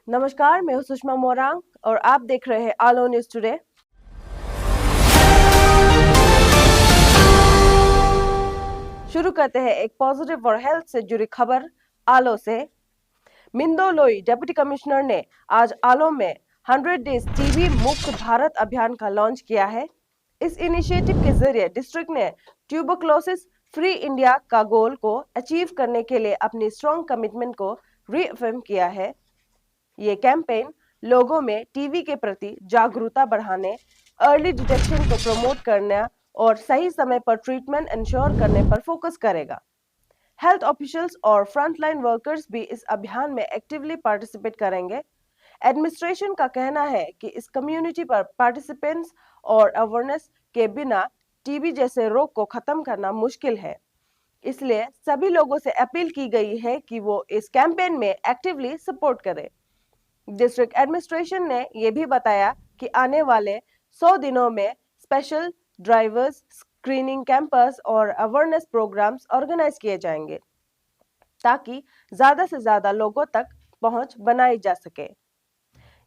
नमस्कार, मैं हूं सुषमा मोरांग और आप देख रहे हैं आलो न्यूज टुडे। शुरू करते हैं एक पॉजिटिव और हेल्थ से जुड़ी खबर आलो से। मिंदो लोई डिप्टी कमिश्नर ने आज आलो में 100 डेज टीबी मुक्त भारत अभियान का लॉन्च किया है। इस इनिशिएटिव के जरिए डिस्ट्रिक्ट ने ट्यूबरक्लोसिस फ्री इंडिया का गोल को अचीव करने के लिए अपनी स्ट्रॉन्ग कमिटमेंट को रीअफर्म किया है। ये कैंपेन लोगों में टीबी के प्रति जागरूकता बढ़ाने, अर्ली डिटेक्शन को प्रमोट करने और सही समय पर ट्रीटमेंट इंश्योर करने पर फोकस करेगा। हेल्थ ऑफिशियल्स और फ्रंटलाइन वर्कर्स भी इस अभियान में एक्टिवली पार्टिसिपेट करेंगे। एडमिनिस्ट्रेशन का कहना है कि इस कम्युनिटी पर पार्टिसिपेंट्स और अवेयरनेस के बिना टीबी जैसे रोग को खत्म करना मुश्किल है। इसलिए सभी लोगों से अपील की गई है कि वो इस कैंपेन में एक्टिवली सपोर्ट करें। डिस्ट्रिक्ट एडमिनिस्ट्रेशन ने यह भी बताया कि आने वाले 100 दिनों में स्पेशल ड्राइवर्स, स्क्रीनिंग कैंपस और अवेयरनेस प्रोग्राम्स ऑर्गेनाइज किए जाएंगे ताकि ज्यादा से ज्यादा लोगों तक पहुंच बनाई जा सके।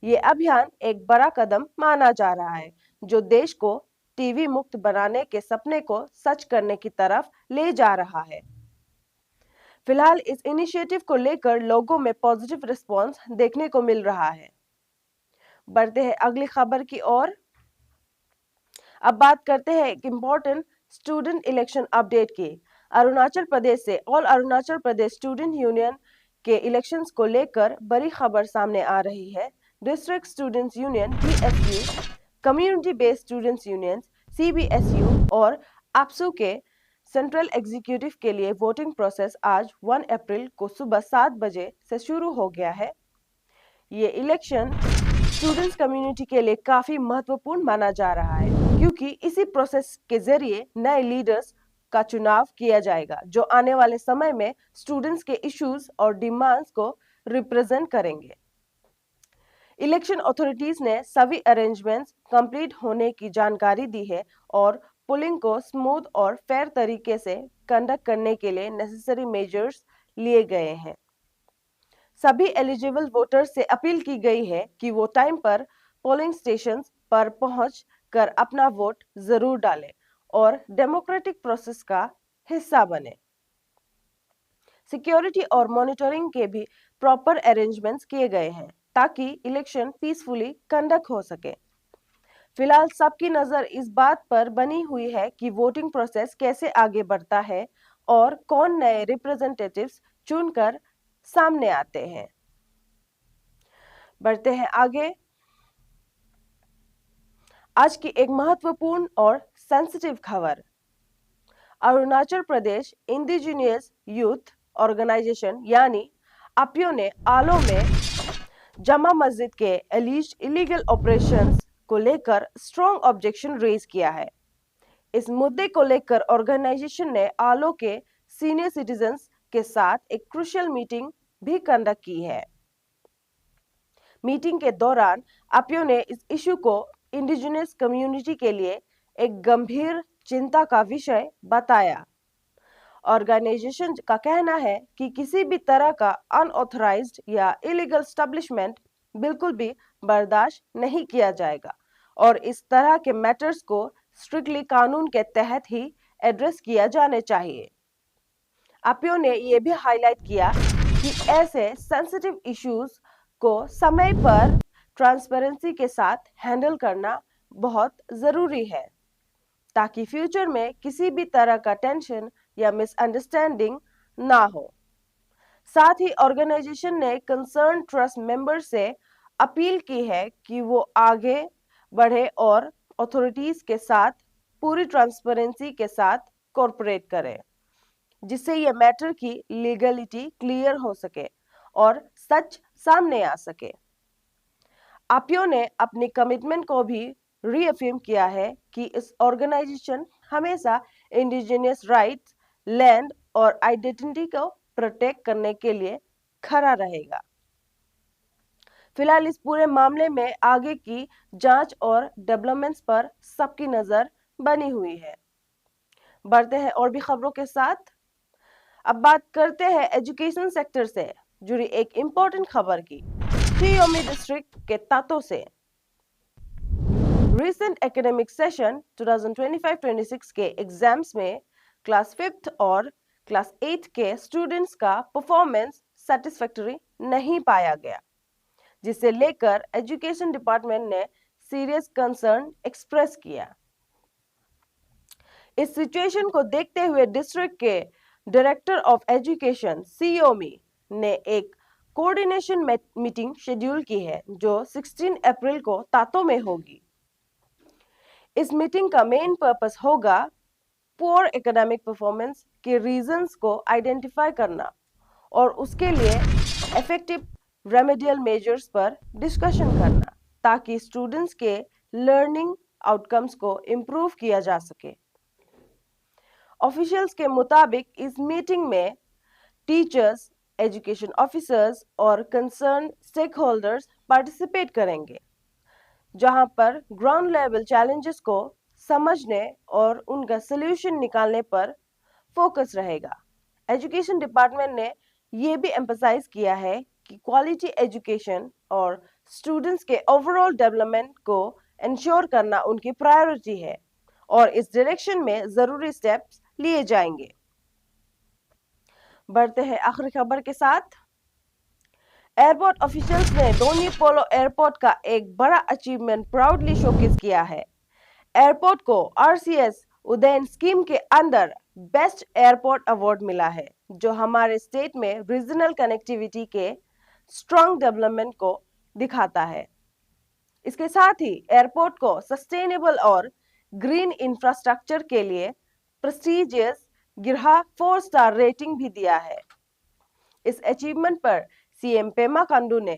ये अभियान एक बड़ा कदम माना जा रहा है जो देश को टीबी मुक्त बनाने के सपने को सच करने की तरफ ले जा रहा है। फिलहाल इस इनिशिएटिव को लेकर लोगों में पॉजिटिव रिस्पांस देखने को मिल रहा है। बढ़ते हैं अगली खबर की ओर। अब बात करते हैं एक इम्पोर्टेंट स्टूडेंट इलेक्शन अपडेट की। अरुणाचल प्रदेश से all Arunachal Pradesh student union के इलेक्शंस को लेकर बड़ी खबर सामने आ रही है। District students union DSU, community based students union CBSU और APSU के सेंट्रल एग्जीक्यूटिव के लिए वोटिंग प्रोसेस आज 1 अप्रैल को सुबह 7 बजे से शुरू हो गया है। ये इलेक्शन स्टूडेंट्स कम्युनिटी के लिए काफी महत्वपूर्ण माना जा रहा है क्योंकि इसी प्रोसेस के जरिए नए लीडर्स का चुनाव किया जाएगा जो आने वाले समय में स्टूडेंट्स के इश्यूज और डिमांड्स को रिप्रेजेंट करेंगे। इलेक्शन अथॉरिटीज ने सभी अरेंजमेंट्स कंप्लीट होने की जानकारी दी है और पोलिंग को स्मूथ और फेयर तरीके से कंडक्ट करने के लिए नेसेसरी मेजर्स लिए गए हैं। सभी एलिजिबल वोटर्स से अपील की गई है कि वो टाइम पर पोलिंग स्टेशंस पर पहुंच कर अपना वोट जरूर डालें और डेमोक्रेटिक प्रोसेस का हिस्सा बने। सिक्योरिटी और मॉनिटरिंग के भी प्रॉपर अरेंजमेंट्स किए गए हैं ताकि इलेक्शन पीसफुली कंडक्ट हो सके। फिलहाल सबकी नजर इस बात पर बनी हुई है कि वोटिंग प्रोसेस कैसे आगे बढ़ता है और कौन नए रिप्रेजेंटेटिव्स चुनकर सामने आते हैं। बढ़ते हैं आगे। आज की एक महत्वपूर्ण और सेंसिटिव खबर। Arunachal Pradesh indigenous youth organisation यानी APYO ने आलो में जमा मस्जिद के एलिज्ड इलीगल ऑपरेशंस को लेकर स्ट्रॉन्ग ऑब्जेक्शन रेज किया है। इस मुद्दे को लेकर ऑर्गेनाइजेशन ने आलो के सीनियर सिटीजन्स के साथ एक क्रूशियल मीटिंग भी कंडक्ट की है। मीटिंग के दौरान APYO ने इस इशू को इंडिजिनस कम्युनिटी के लिए एक गंभीर चिंता का विषय बताया। ऑर्गेनाइजेशन का कहना है कि किसी भी तरह का अनऑथराइज्ड या इलीगल एस्टेब्लिशमेंट बिल्कुल भी बर्दाश्त नहीं किया जाएगा और इस तरह के मैटर्स को स्ट्रिक्टली कानून के तहत ही एड्रेस किया जाने चाहिए। APYO ने यह भी हाईलाइट किया कि ऐसे सेंसिटिव इश्यूज को समय पर ट्रांसपेरेंसी के साथ हैंडल करना बहुत जरूरी है ताकि फ्यूचर में किसी भी तरह का टेंशन या मिसअंडरस्टैंडिंग ना हो। साथ ही ऑर्गेनाइजेशन ने कंसर्न ट्रस्ट मेंबर से अपील की है कि वो आगे बढ़े और अथॉरिटीज के साथ पूरी ट्रांसपेरेंसी के साथ कोऑपरेट करें जिससे ये मैटर की लीगलिटी क्लियर हो सके और सच सामने आ सके। APYO ने अपनी कमिटमेंट को भी रीअफर्म किया है कि इस ऑर्गेनाइजेशन हमेशा इंडिजिनियस राइट्स, लैंड और आइडेंटिटी को प्रोटेक्ट करने के लिए खड़ा रहेगा। फिलहाल इस पूरे मामले में आगे की जांच और डेवलपमेंट्स पर सबकी नजर बनी हुई है। बढ़ते हैं और भी खबरों के साथ। अब बात करते हैं एजुकेशन सेक्टर से जुड़ी एक इंपॉर्टेंट खबर की। शियोमी डिस्ट्रिक्ट के तातो से। रिसेंट एकेडमिक सेशन 2025-26 के एग्जाम्स में क्लास 5th और क्लास 8th के स्टूडेंट्स का परफॉर्मेंस सेटिस्फैक्टरी नहीं पाया गया, जिसे लेकर एजुकेशन डिपार्टमेंट ने सीरियस कंसर्न एक्सप्रेस किया। इस सिचुएशन को देखते हुए डिस्ट्रिक्ट के डायरेक्टर ऑफ एजुकेशन सीओमी ने एक कोऑर्डिनेशन मीटिंग शेड्यूल की है, जो 16 अप्रैल को तातो में होगी। इस मीटिंग का मेन पर्पस होगा पुअर एकेडमिक परफॉर्मेंस के रीजंस को आइडेंटिफाई करना और उसके लिए इफेक्टिव रेमेडियल मेजर्स पर डिस्कशन करना, ताकि स्टूडेंट्स के लर्निंग आउटकम्स को इम्प्रूव किया जा सके। ऑफिशियल्स के मुताबिक इस मीटिंग में टीचर्स, एजुकेशन ऑफिसर्स और कंसर्न स्टेक होल्डर्स पार्टिसिपेट करेंगे, जहां पर ग्राउंड लेवल चैलेंजेस को समझने और उनका सलूशन निकालने पर फोकस रहेगा। एजुकेशन डिपार्टमेंट ने यह भी एम्फसाइज किया है कि क्वालिटी एजुकेशन और स्टूडेंट्स के ओवरऑल डेवलपमेंट को इंश्योर करना उनकी प्रायोरिटी है और इस डायरेक्शन में जरूरी स्टेप्स लिए जाएंगे। बढ़ते हैं आखिरी खबर के साथ। एयरपोर्ट ऑफिशियल्स ने दोनी पोलो एयरपोर्ट का एक बड़ा अचीवमेंट प्राउडली शोकेस किया है। एयरपोर्ट को आरसीएस उदयन स्कीम के अंदर बेस्ट एयरपोर्ट अवार्ड मिला है, जो हमारे स्टेट में रीजनल कनेक्टिविटी के स्ट्रॉन्ग डेवलपमेंट को दिखाता है। इसके साथ ही एयरपोर्ट को सस्टेनेबल और ग्रीन इंफ्रास्ट्रक्चर के लिए प्रेस्टीजियस गिरहा 4 स्टार रेटिंग भी दिया है। इस अचीवमेंट पर सीएम पेमा खांडू ने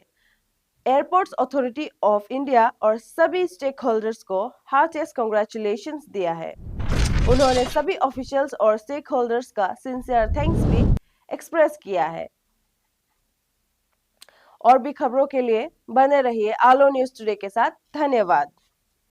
एयरपोर्ट्स अथॉरिटी ऑफ इंडिया और सभी स्टेक होल्डर्स को हार्टिएस्ट कांग्रेचुलेशंस दिया है। उन्होंने सभी ऑफिशियल्स और स्टेक होल्डर्स का सिंसियर थैंक्स भी एक्सप्रेस किया है। और भी खबरों के लिए बने रहिए आलो न्यूज टुडे के साथ। धन्यवाद।